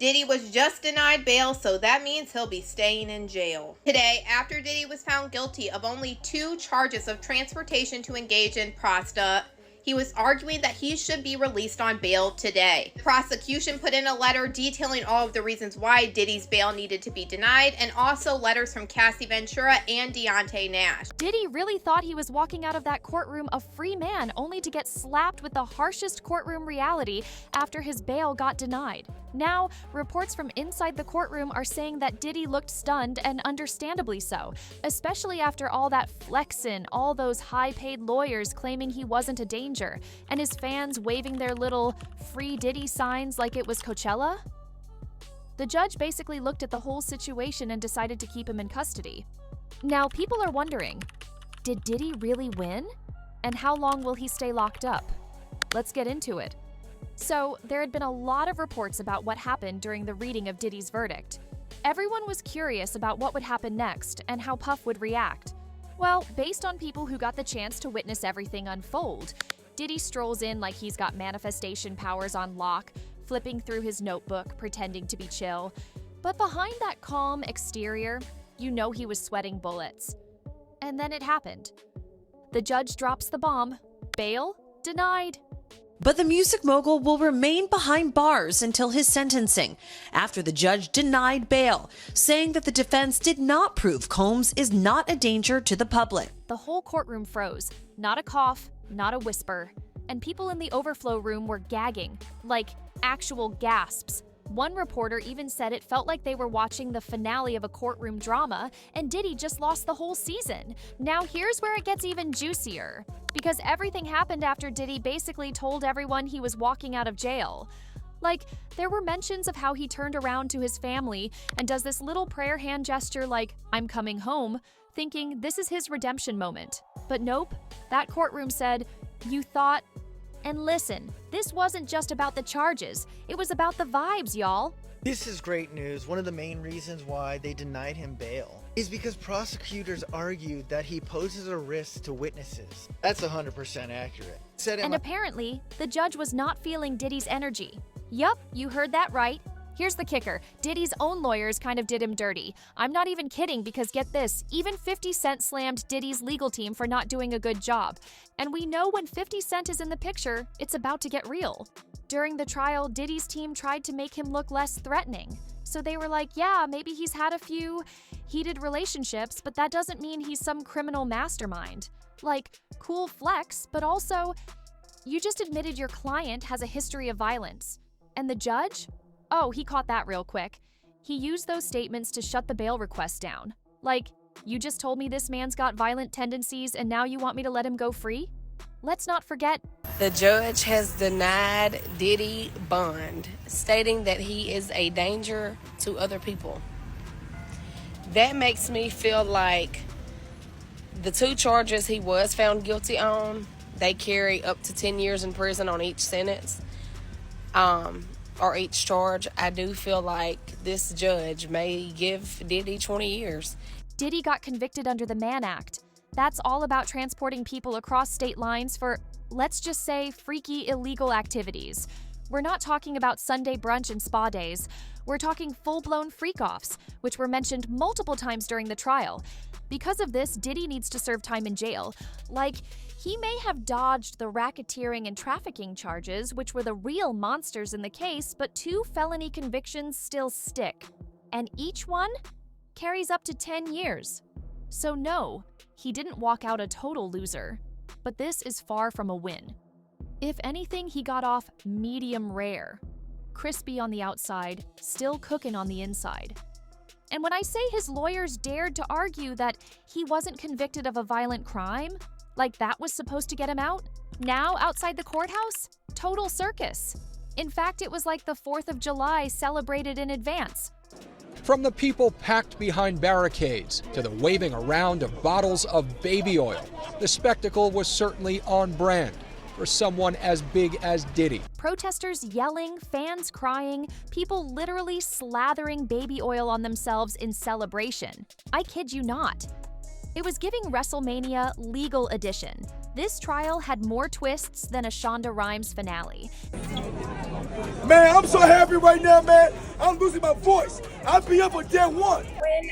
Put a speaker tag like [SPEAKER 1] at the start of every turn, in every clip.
[SPEAKER 1] Diddy was just denied bail, so that means he'll be staying in jail. Today, after Diddy was found guilty of only 2 charges of transportation to engage in prostitution, he was arguing that he should be released on bail today. The prosecution put in a letter detailing all of the reasons why Diddy's bail needed to be denied, and also letters from Cassie Ventura and Deontay Nash.
[SPEAKER 2] Diddy really thought he was walking out of that courtroom a free man, only to get slapped with the harshest courtroom reality after his bail got denied. Now, reports from inside the courtroom are saying that Diddy looked stunned, and understandably so, especially after all that flexin', all those high-paid lawyers claiming he wasn't a danger, and his fans waving their little "Free Diddy" signs like it was Coachella. The judge basically looked at the whole situation and decided to keep him in custody. Now, people are wondering, did Diddy really win? And how long will he stay locked up? Let's get into it. So, there had been a lot of reports about what happened during the reading of Diddy's verdict. Everyone was curious about what would happen next and how Puff would react. Well, based on people who got the chance to witness everything unfold, Diddy strolls in like he's got manifestation powers on lock, flipping through his notebook, pretending to be chill. But behind that calm exterior, you know he was sweating bullets. And then it happened. The judge drops the bomb. Bail denied.
[SPEAKER 3] But the music mogul will remain behind bars until his sentencing, after the judge denied bail, saying that the defense did not prove Combs is not a danger to the public.
[SPEAKER 2] The whole courtroom froze. Not a cough, not a whisper. And people in the overflow room were gagging, like actual gasps. One reporter even said it felt like they were watching the finale of a courtroom drama, and Diddy just lost the whole season. Now here's where it gets even juicier, because everything happened after Diddy basically told everyone he was walking out of jail. Like, there were mentions of how he turned around to his family and does this little prayer hand gesture like, "I'm coming home," thinking this is his redemption moment. But nope, that courtroom said, "You thought..." And listen, this wasn't just about the charges, it was about the vibes, y'all.
[SPEAKER 4] This is great news. One of the main reasons why they denied him bail is because prosecutors argued that he poses a risk to witnesses. That's 100% accurate.
[SPEAKER 2] And apparently, the judge was not feeling Diddy's energy. Yup, you heard that right. Here's the kicker. Diddy's own lawyers kind of did him dirty. I'm not even kidding, because get this, even 50 Cent slammed Diddy's legal team for not doing a good job. And we know when 50 Cent is in the picture, it's about to get real. During the trial, Diddy's team tried to make him look less threatening. So they were like, yeah, maybe he's had a few heated relationships, but that doesn't mean he's some criminal mastermind. Like, cool flex, but also, you just admitted your client has a history of violence. And the judge? Oh, he caught that real quick. He used those statements to shut the bail request down. Like, you just told me this man's got violent tendencies and now you want me to let him go free? Let's not forget,
[SPEAKER 5] the judge has denied Diddy bond, stating that he is a danger to other people. That makes me feel like the 2 charges he was found guilty on, they carry up to 10 years in prison on each sentence. Or each charge. I do feel like this judge may give Diddy 20 years.
[SPEAKER 2] Diddy got convicted under the Mann Act. That's all about transporting people across state lines for, let's just say, freaky illegal activities. We're not talking about Sunday brunch and spa days. We're talking full-blown freak-offs, which were mentioned multiple times during the trial. Because of this, Diddy needs to serve time in jail. Like, he may have dodged the racketeering and trafficking charges, which were the real monsters in the case, but 2 felony convictions still stick. And each one carries up to 10 years. So no, he didn't walk out a total loser. But this is far from a win. If anything, he got off medium rare. Crispy on the outside, still cooking on the inside. And when I say his lawyers dared to argue that he wasn't convicted of a violent crime, like that was supposed to get him out, now outside the courthouse, total circus. In fact, it was like the 4th of July celebrated in advance.
[SPEAKER 6] From the people packed behind barricades to the waving around of bottles of baby oil, the spectacle was certainly on brand for someone as big as Diddy.
[SPEAKER 2] Protesters yelling, fans crying, people literally slathering baby oil on themselves in celebration. I kid you not. It was giving WrestleMania legal edition. This trial had more twists than a Shonda Rhimes finale.
[SPEAKER 7] Man, I'm so happy right now, man. I'm losing my voice. I'll be up for day one.
[SPEAKER 8] When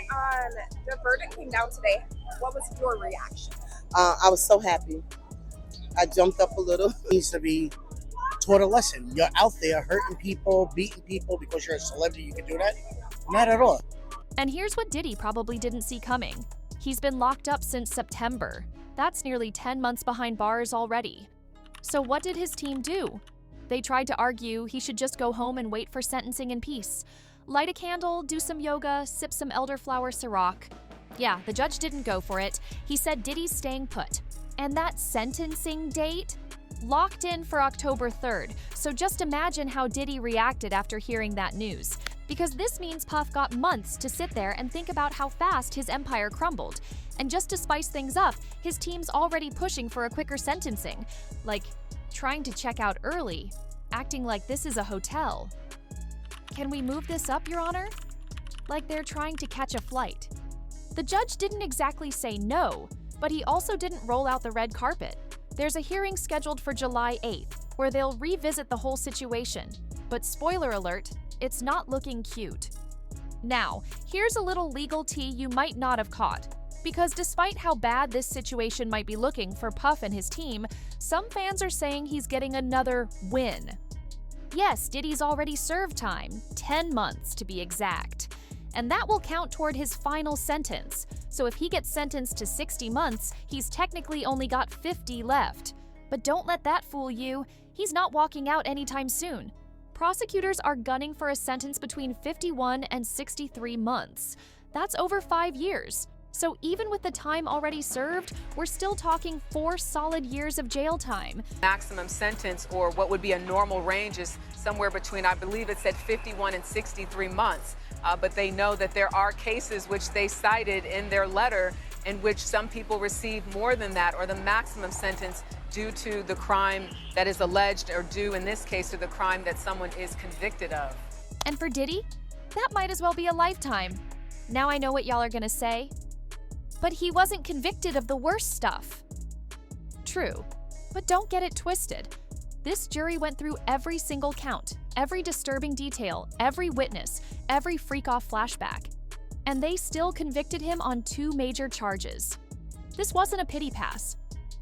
[SPEAKER 8] the verdict came down today, what was your reaction?
[SPEAKER 9] I was so happy. I jumped up a little. It needs to be taught a lesson. You're out there hurting people, beating people because you're a celebrity. You can do that? Not at all.
[SPEAKER 2] And here's what Diddy probably didn't see coming. He's been locked up since September. That's nearly 10 months behind bars already. So what did his team do? They tried to argue he should just go home and wait for sentencing in peace. Light a candle, do some yoga, sip some elderflower Ciroc. Yeah, the judge didn't go for it. He said Diddy's staying put. And that sentencing date? Locked in for October 3rd. So just imagine how Diddy reacted after hearing that news. Because this means Puff got months to sit there and think about how fast his empire crumbled. And just to spice things up, his team's already pushing for a quicker sentencing. Like, trying to check out early, acting like this is a hotel. Can we move this up, Your Honor? Like they're trying to catch a flight. The judge didn't exactly say no, but he also didn't roll out the red carpet. There's a hearing scheduled for July 8th, where they'll revisit the whole situation. But spoiler alert, it's not looking cute. Now, here's a little legal tea you might not have caught. Because despite how bad this situation might be looking for Puff and his team, some fans are saying he's getting another win. Yes, Diddy's already served time, 10 months to be exact. And that will count toward his final sentence. So if he gets sentenced to 60 months, he's technically only got 50 left. But don't let that fool you, he's not walking out anytime soon. Prosecutors are gunning for a sentence between 51 and 63 months. That's over 5 years. So even with the time already served, we're still talking 4 solid years of jail time.
[SPEAKER 10] Maximum sentence, or what would be a normal range, is somewhere between, I believe it said 51 and 63 months. But they know that there are cases which they cited in their letter in which some people receive more than that, or the maximum sentence due to the crime that is alleged, or due in this case to the crime that someone is convicted of.
[SPEAKER 2] And for Diddy, that might as well be a lifetime. Now I know what y'all are gonna say. But he wasn't convicted of the worst stuff. True, but don't get it twisted. This jury went through every single count, every disturbing detail, every witness, every freak-off flashback. And they still convicted him on 2 major charges. This wasn't a pity pass.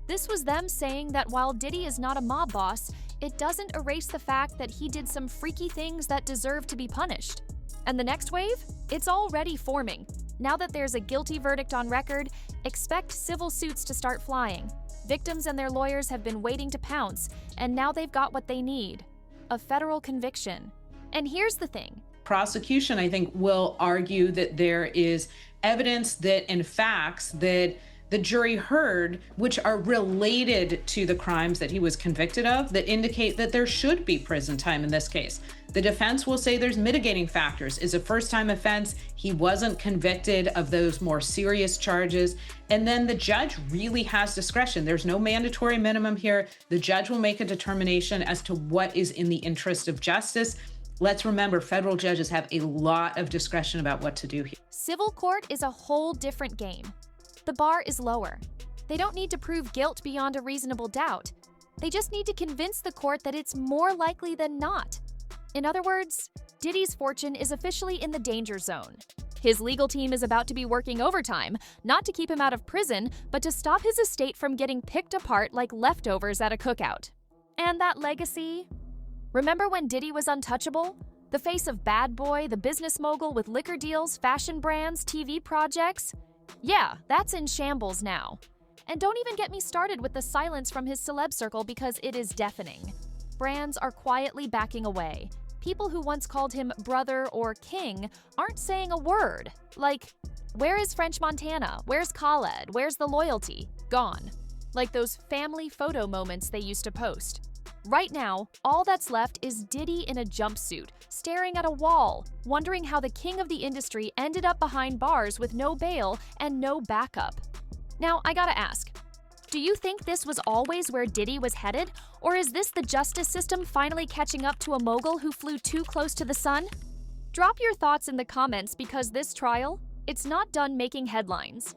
[SPEAKER 2] This was them saying that while Diddy is not a mob boss, it doesn't erase the fact that he did some freaky things that deserve to be punished. And the next wave? It's already forming. Now that there's a guilty verdict on record, expect civil suits to start flying. Victims and their lawyers have been waiting to pounce, and now they've got what they need: a federal conviction. And here's the thing.
[SPEAKER 11] Prosecution, I think, will argue that there is evidence that and facts that the jury heard which are related to the crimes that he was convicted of that indicate that there should be prison time in this case. The defense will say there's mitigating factors. It's a first-time offense. He wasn't convicted of those more serious charges. And then the judge really has discretion. There's no mandatory minimum here. The judge will make a determination as to what is in the interest of justice. Let's remember, federal judges have a lot of discretion about what to do here.
[SPEAKER 2] Civil court is a whole different game. The bar is lower. They don't need to prove guilt beyond a reasonable doubt. They just need to convince the court that it's more likely than not. In other words, Diddy's fortune is officially in the danger zone. His legal team is about to be working overtime, not to keep him out of prison, but to stop his estate from getting picked apart like leftovers at a cookout. And that legacy? Remember when Diddy was untouchable? The face of Bad Boy, the business mogul with liquor deals, fashion brands, TV projects? Yeah, that's in shambles now. And don't even get me started with the silence from his celeb circle, because it is deafening. Brands are quietly backing away. People who once called him brother or king aren't saying a word. Like, where is French Montana? Where's Khaled? Where's the loyalty? Gone. Like those family photo moments they used to post. Right now, all that's left is Diddy in a jumpsuit, staring at a wall, wondering how the king of the industry ended up behind bars with no bail and no backup. Now, I gotta ask, do you think this was always where Diddy was headed? Or is this the justice system finally catching up to a mogul who flew too close to the sun? Drop your thoughts in the comments, because this trial, it's not done making headlines.